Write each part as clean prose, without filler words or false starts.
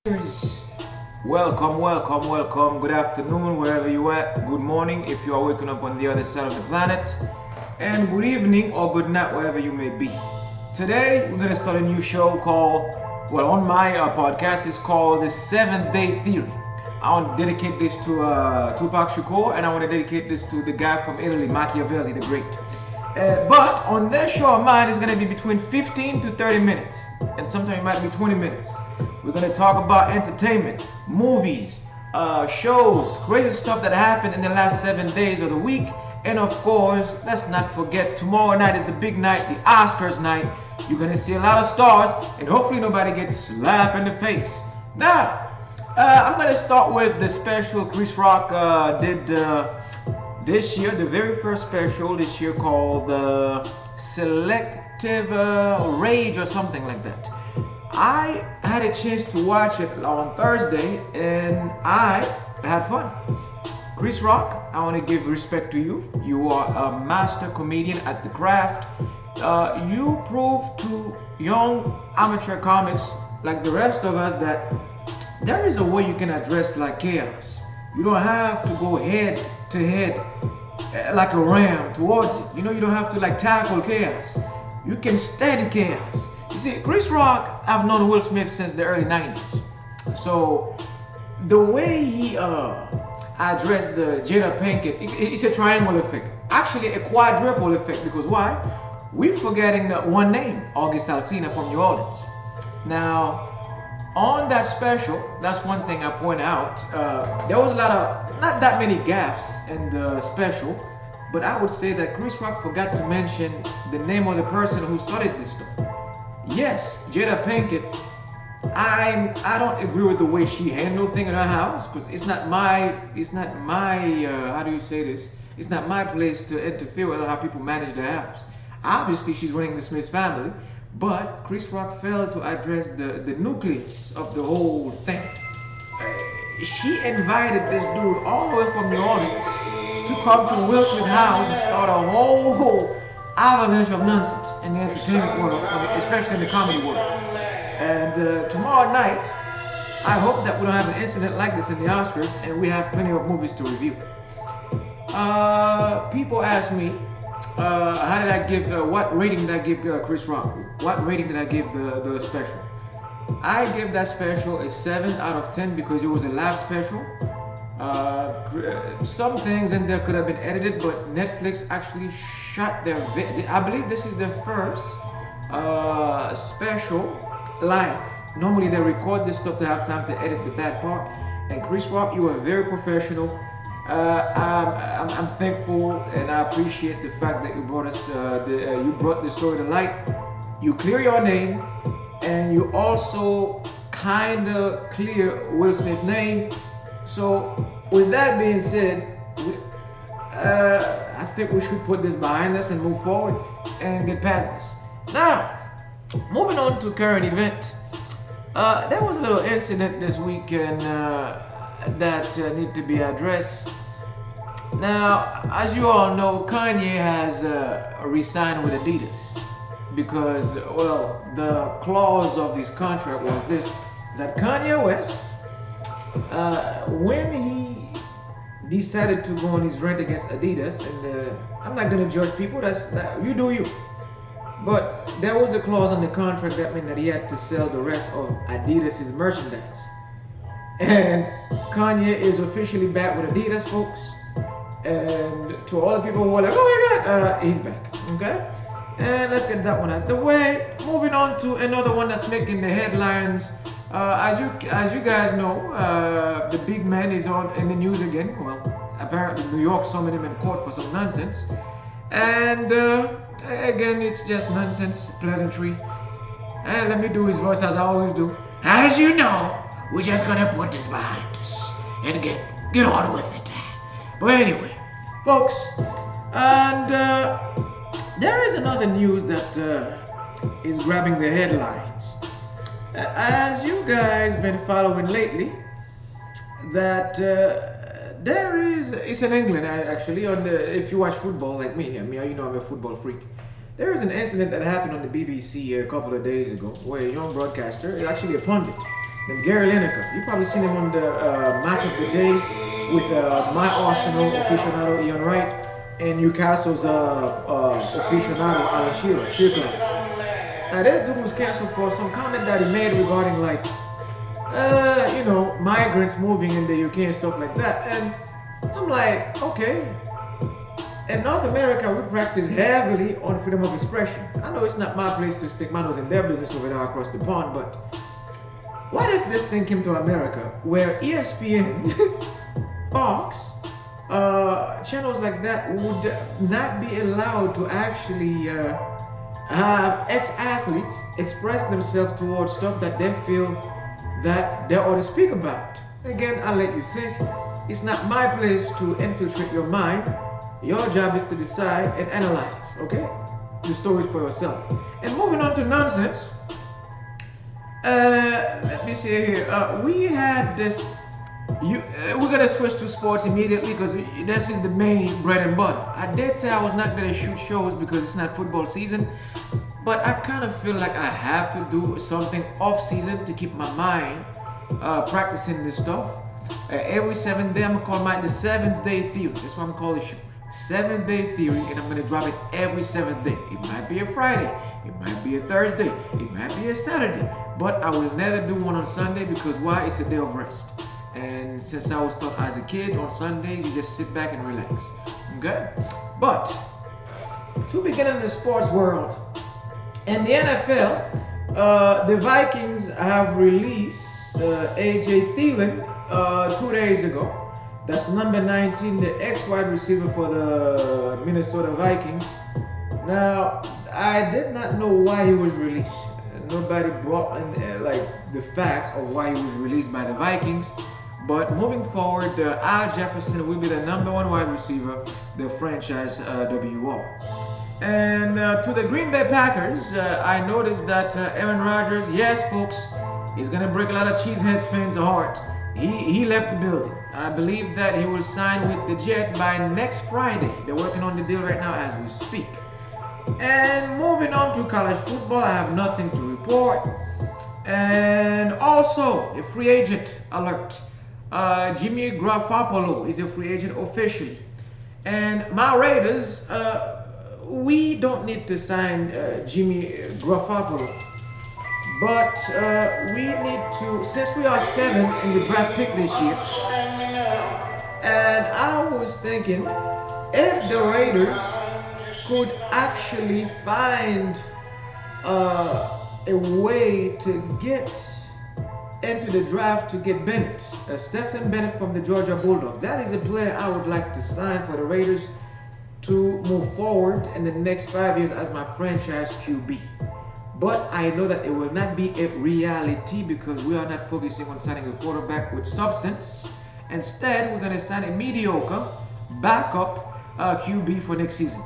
Listeners, welcome. Good afternoon, wherever you at. Good morning if you are waking up on the other side of the planet, and good evening or good night wherever you may be. Today we're gonna start a new show called, on my podcast, it's called the Seventh Day Theory. I want to dedicate this to Tupac Shakur, and I want to dedicate this to the guy from Italy, Machiavelli the Great. But on that show of mine, it's going to be between 15 to 30 minutes, and sometimes it might be 20 minutes. We're going to talk about entertainment, movies, shows, crazy stuff that happened in the last 7 days of the week. And of course, let's not forget, tomorrow night is the big night, the Oscars night. You're going to see a lot of stars, and hopefully nobody gets slapped in the face. Now, I'm going to start with the special Chris Rock did this year, the very first special this year called Selective Rage or something like that. I had a chance to watch it on Thursday and I had fun. Chris Rock, I want to give respect to you. You are a master comedian at the craft. You prove to young amateur comics like the rest of us that there is a way you can address like chaos. You don't have to go head to head like a ram towards it. You don't have to like tackle chaos. You can study chaos. You see, Chris Rock, I've known Will Smith since the early 90s. So the way he addressed the Jada Pinkett, it's a triangle effect. Actually a quadruple effect, because why? We're forgetting one name, August Alsina from New Orleans. Now, on that special, that's one thing I point out. There was not that many gaffes in the special, but I would say that Chris Rock forgot to mention the name of the person who started this stuff. Yes, Jada Pinkett. I don't agree with the way she handled things in her house, because it's not my how do you say this? It's not my place to interfere with how people manage their house. Obviously, she's running the Smith family. But Chris Rock failed to address the nucleus of the whole thing. She invited this dude all the way from New Orleans to come to Will Smith's house and start a whole avalanche of nonsense in the entertainment world, especially in the comedy world. And tomorrow night, I hope that we don't have an incident like this in the Oscars, and we have plenty of movies to review. People ask me, how did I give, what rating did I give Chris Rock? What rating did I give the special? I give that special a 7 out of 10 because it was a live special. Some things in there could have been edited, but Netflix actually shot their I believe this is their first special live. Normally they record this stuff to have time to edit the bad part. And Chris Rock, you were very professional. I'm thankful and I appreciate the fact that you brought us you brought the story to light. You clear your name, and you also kind of clear Will Smith's name. So with that being said, I think we should put this behind us and move forward and get past this. Now, moving on to current event. There was a little incident this weekend that need to be addressed. Now, as you all know, Kanye has re-signed with Adidas because, well, the clause of his contract was this, that Kanye West, when he decided to go on his rant against Adidas, and I'm not going to judge people, you do you. But there was a clause on the contract that meant that he had to sell the rest of Adidas's merchandise. And Kanye is officially back with Adidas, folks. And to all the people who are like, oh my God, he's back. Okay? And let's get that one out the way. Moving on to another one that's making the headlines. As you guys know, the big man is in the news again. Well, apparently New York summoned him in court for some nonsense. And again, it's just nonsense, pleasantry. And let me do his voice as I always do. As you know, we're just gonna put this behind us and get on with it. But anyway, folks, and there is another news that is grabbing the headlines. As you guys been following lately, that there is, it's in England actually, if you watch football like me, I'm a football freak. There is an incident that happened on the BBC a couple of days ago where a young broadcaster, actually a pundit, named Gary Lineker. You probably seen him on the match of the day with my Arsenal aficionado Ian Wright and Newcastle's aficionado Alan Shearer class. Now this dude was canceled for some comment that he made regarding like migrants moving in the UK and stuff like that. And I'm like, okay. In North America, we practice heavily on freedom of expression. I know it's not my place to stick my nose in their business over there across the pond, but what if this thing came to America where ESPN, Fox, channels like that would not be allowed to actually have ex-athletes express themselves towards stuff that they feel that they ought to speak about? Again, I'll let you think. It's not my place to infiltrate your mind. Your job is to decide and analyze, okay? The stories for yourself. And moving on to nonsense. Let me see here. We had this. We're gonna switch to sports immediately because this is the main bread and butter. I did say I was not gonna shoot shows because it's not football season, but I kind of feel like I have to do something off season to keep my mind practicing this stuff. Every 7th day, I'm gonna call mine the 7th day theory. That's what I'm calling the show. 7th day theory, and I'm gonna drop it every 7th day. It might be a Friday, it might be a Thursday, it might be a Saturday, but I will never do one on Sunday because why? It's a day of rest. And since I was taught as a kid on Sundays, you just sit back and relax. Okay? But to begin in the sports world, in the NFL, the Vikings have released AJ Thielen 2 days ago. That's number 19, the ex-wide receiver for the Minnesota Vikings. Now, I did not know why he was released. Nobody brought in like the facts of why he was released by the Vikings. But moving forward, Al Jefferson will be the number 1 wide receiver, the franchise WR. And to the Green Bay Packers, I noticed that Aaron Rodgers, yes, folks, he's going to break a lot of Cheeseheads fans' heart. He left the building. I believe that he will sign with the Jets by next Friday. They're working on the deal right now as we speak. And moving on to college football, I have nothing to report. And also, a free agent alert. Jimmy Garoppolo is a free agent officially. And my Raiders, we don't need to sign Jimmy Garoppolo. But we need to, since we are 7 in the draft pick this year, and I was thinking if the Raiders could actually find a way to get into the draft to get Bennett, Stephen Bennett from the Georgia Bulldogs. That is a player I would like to sign for the Raiders to move forward in the next 5 years as my franchise QB. But I know that it will not be a reality because we are not focusing on signing a quarterback with substance. Instead, we're going to sign a mediocre backup QB for next season.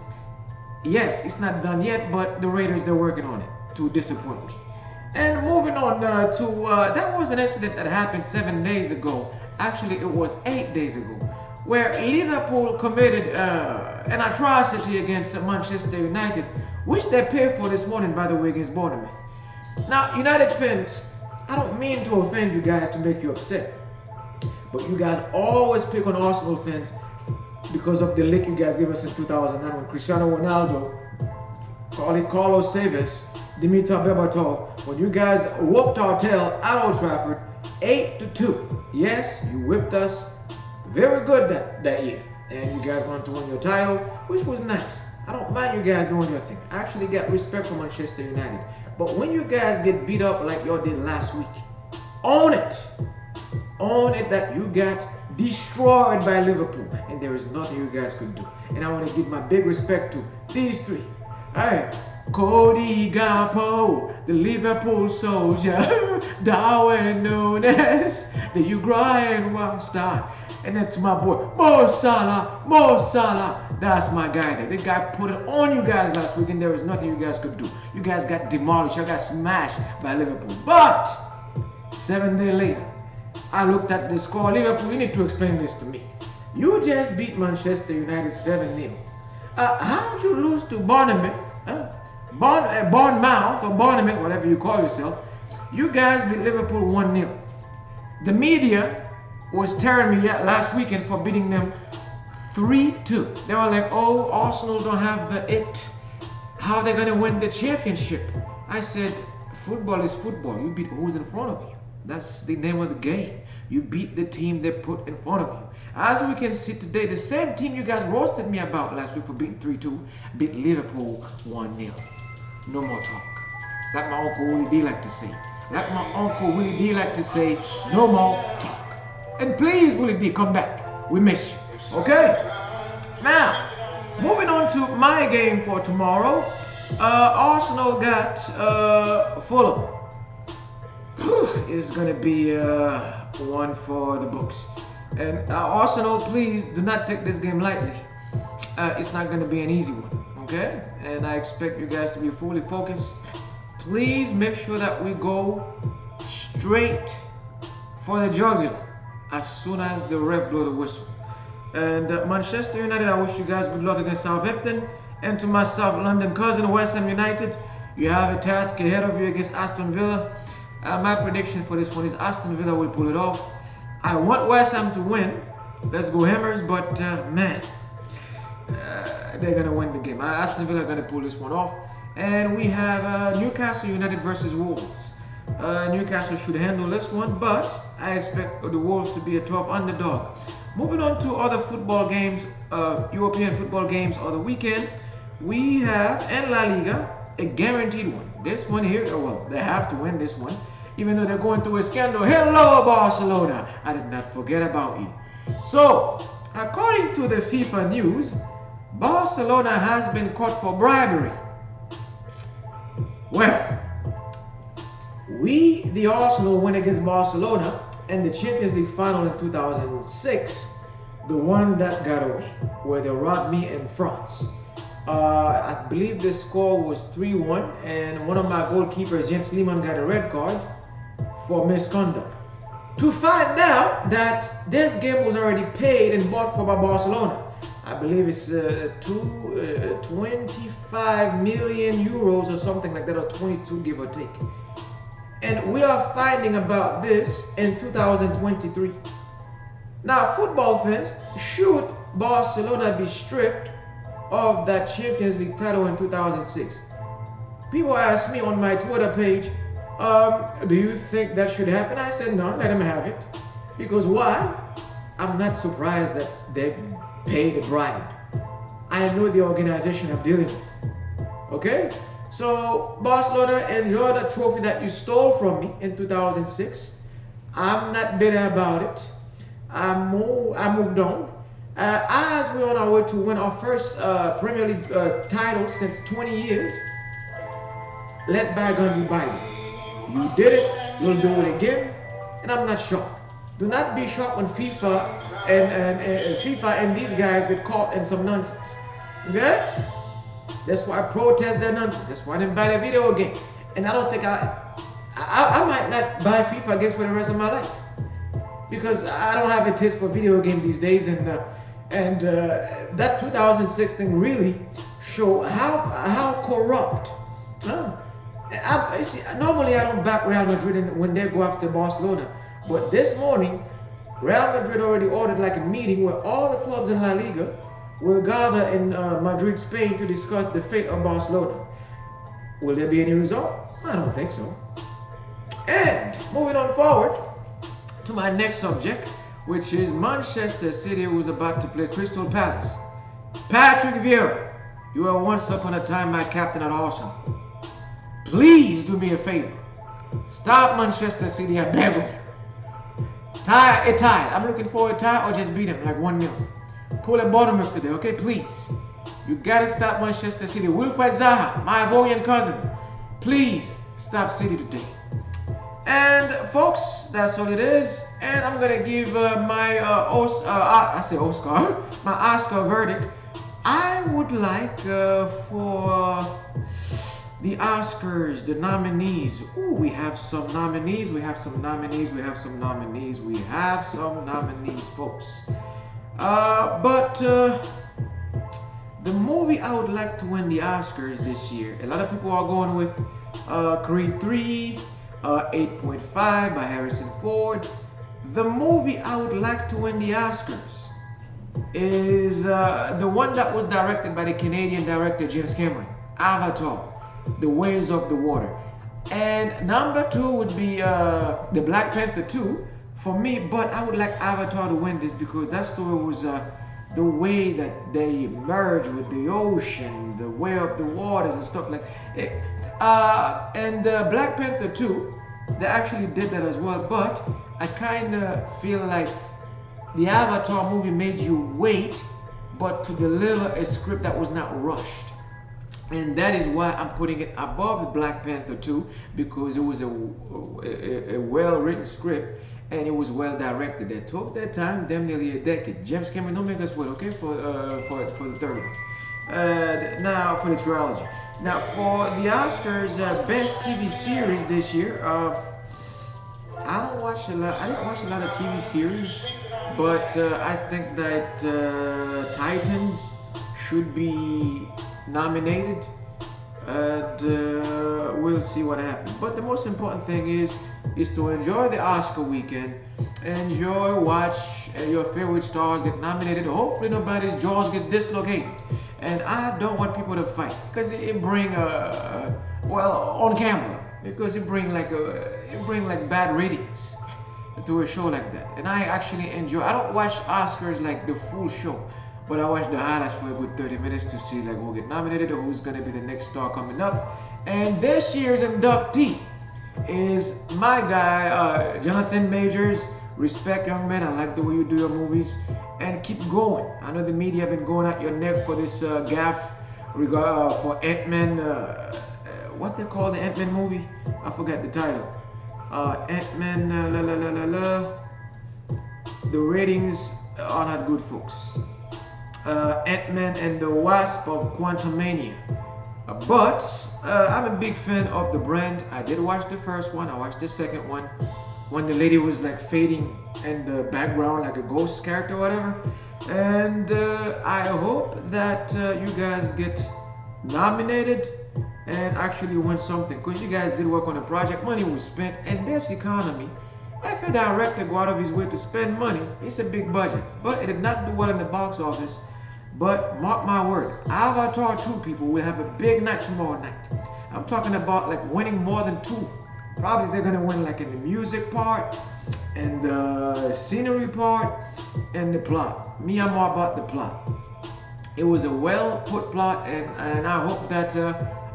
Yes, it's not done yet, but the Raiders, they're working on it to disappoint me. And moving on that was an incident that happened 7 days ago. Actually, it was 8 days ago, where Liverpool committed an atrocity against Manchester United, which they paid for this morning, by the way, against Bournemouth. Now, United fans, I don't mean to offend you guys to make you upset, but you guys always pick on Arsenal fans because of the lick you guys gave us in 2009 when Cristiano Ronaldo, Carlos Tevez, Dimitar Berbatov, when you guys whooped our tail at Old Trafford 8-2. Yes, you whipped us very good that year, and you guys wanted to win your title, which was nice. I don't mind you guys doing your thing. I actually got respect for Manchester United. But when you guys get beat up like y'all did last week, own it. Own it that you got destroyed by Liverpool. And there is nothing you guys could do. And I want to give my big respect to these 3. Hey, Cody Gakpo, the Liverpool soldier, Darwin Nunes, the Uruguayan rock star. And then to my boy, Mo Salah, that's my guy there. The guy put it on you guys last week and there was nothing you guys could do. You guys got demolished, you got smashed by Liverpool. But 7 days later, I looked at the score. Liverpool, you need to explain this to me. You just beat Manchester United 7-0. How did you lose to Bournemouth? Bournemouth or Bournemouth, whatever you call yourself. You guys beat Liverpool 1-0. The media was tearing me last weekend for beating them 3-2. They were like, oh, Arsenal don't have the it. How are they going to win the championship? I said, football is football. You beat who's in front of you. That's the name of the game. You beat the team they put in front of you. As we can see today, the same team you guys roasted me about last week for beating 3-2 beat Liverpool 1-0. No more talk. Like my Uncle Willie D like to say. Like my Uncle Willie D like to say, no more talk. And please, Willie D, come back. We miss you. Okay? Now, moving on to my game for tomorrow. Arsenal got Fulham. It's going to be one for the books. And Arsenal, please do not take this game lightly. It's not going to be an easy one. Okay? And I expect you guys to be fully focused. Please make sure that we go straight for the jugular as soon as the ref blow the whistle. And Manchester United, I wish you guys good luck against Southampton. And to my South London cousin, West Ham United, you have a task ahead of you against Aston Villa. My prediction for this one is Aston Villa will pull it off. I want West Ham to win. Let's go Hammers, but man, they're going to win the game. Aston Villa are going to pull this one off. And we have Newcastle United versus Wolves. Newcastle should handle this one, but I expect the Wolves to be a tough underdog. Moving on to other football games, European football games of the weekend, we have in La Liga a guaranteed one. This one here, well, they have to win this one, even though they're going through a scandal. Hello, Barcelona! I did not forget about you. So, according to the FIFA news, Barcelona has been caught for bribery. Well, the Arsenal went against Barcelona in the Champions League final in 2006, the one that got away, where they robbed me in France. I believe the score was 3-1, and one of my goalkeepers, Jens Lehmann, got a red card for misconduct. To find out that this game was already paid and bought for by Barcelona. I believe it's 25 million euros or something like that, or 22 give or take. And we are finding about this in 2023. Now, football fans, should Barcelona be stripped of that Champions League title in 2006? People ask me on my Twitter page, do you think that should happen? I said, no, let them have it. Because why? I'm not surprised that they paid a bribe. I know the organization I'm dealing with. Okay? So, Barcelona, enjoy the trophy that you stole from me in 2006. I'm not bitter about it. I moved on. As we're on our way to win our first Premier League title since 20 years, let bygone be bygone. You did it, you'll do it again, and I'm not shocked. Do not be shocked when FIFA and these guys get caught in some nonsense. Okay? That's why I protest their nonsense. That's why I didn't buy the video game. And I don't think I might not buy FIFA games for the rest of my life, because I don't have a taste for video game these days. And that 2006 thing really show how corrupt. Normally I don't back Real Madrid when they go after Barcelona, but this morning Real Madrid already ordered like a meeting where all the clubs in La Liga will gather in Madrid, Spain, to discuss the fate of Barcelona. Will there be any result? I don't think so. And moving on forward to my next subject, which is Manchester City, who's about to play Crystal Palace. Patrick Vieira, you were once upon a time my captain at Arsenal. Please do me a favor. Stop Manchester City, I beg of you. Tie. I'm looking for a tie or just beat them like 1-0. Pull a bottom of today, okay? Please. You gotta stop Manchester City. Wilfred Zaha, my Ivorian cousin. Please stop City today. And folks, that's all it is. And I'm gonna give my my Oscar verdict. I would like for the Oscars, the nominees. Ooh, we have some nominees, folks. The movie I would like to win the Oscars this year, a lot of people are going with Creed 3, 8.5 by Harrison Ford, The movie I would like to win the Oscars is the one that was directed by the Canadian director James Cameron, Avatar, The Waves of the Water. And number 2 would be the Black Panther 2 for me, but I would like Avatar to win this because that story was the way that they merge with the ocean, the way of the waters and stuff like it. And Black Panther 2, they actually did that as well, but I kind of feel like the Avatar movie made you wait, but to deliver a script that was not rushed. And that is why I'm putting it above the Black Panther 2, because it was a well-written script and it was well directed. They took their time, damn nearly a decade. James Cameron, don't make us wait, okay, for the third one. Now for the trilogy. Now for the Oscars, best TV series this year. I didn't watch a lot of TV series, but I think that Titans should be nominated, and we'll see what happens. But the most important thing is to enjoy the Oscar weekend, watch your favorite stars get nominated. Hopefully nobody's jaws get dislocated, and I don't want people to fight because it bring well, on camera, because it bring like bad ratings to a show like that. And I actually enjoy. I don't watch Oscars like the full show, but I watch the highlights for a good 30 minutes to see like who get nominated or who's gonna be the next star coming up. And this year's inductee is my guy, Jonathan Majors. Respect, young man. I like the way you do your movies, and keep going. I know the media have been going at your neck for this gaffe for Ant-Man. What they call the Ant-Man movie? I forgot the title. Ant-Man. The ratings are not good, folks. Ant-Man and the Wasp of Quantumania. But I'm a big fan of the brand. I did watch the first one. I watched the second one when the lady was like fading in the background like a ghost character or whatever. And I hope that you guys get nominated and actually win something, because you guys did work on a project. Money was spent. In this economy, if a director go out of his way to spend money, it's a big budget, but it did not do well in the box office. But mark my word, Avatar 2 people will have a big night tomorrow night. I'm talking about like winning more than 2. Probably they're gonna win like in the music part, and the scenery part, and the plot. Me, I'm more about the plot. It was a well put plot, and I hope that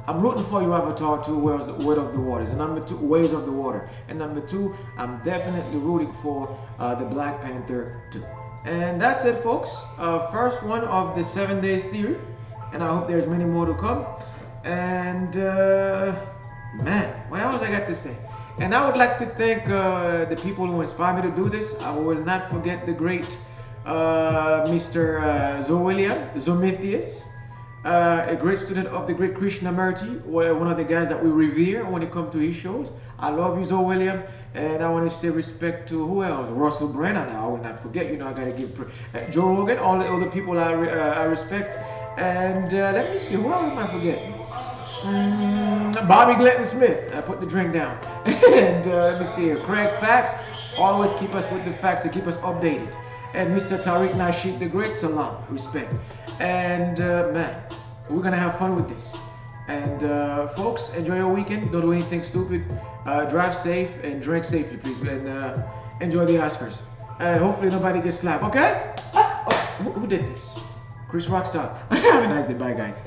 I'm rooting for you, Avatar 2, Waves of the Waters, and number 2, Waves of the Water, and number 2, I'm definitely rooting for the Black Panther 2. And that's it, folks. First one of the 7 days theory, and I hope there's many more to come. And man, what else I got to say? And I would like to thank the people who inspired me to do this. I will not forget the great Mr. Zomithius, a great student of the great Krishnamurti, one of the guys that we revere when it comes to his shows. I love you, Zoe William, and I want to say respect to who else? Russell Brand. I will not forget. You know, I gotta give Joe Rogan, all the other people I respect. And let me see, who else am I forgetting? Bobby Glenton Smith. I put the drink down. And let me see here. Craig Facts. Always keep us with the facts to keep us updated. And Mr. Tariq Nasheed, the great salam. Respect. And man, we're gonna have fun with this. And folks, enjoy your weekend. Don't do anything stupid. Drive safe and drink safely, please. And enjoy the Oscars. And hopefully nobody gets slapped, okay? Oh, who did this? Chris Rockstar. Have a nice day. Bye, guys.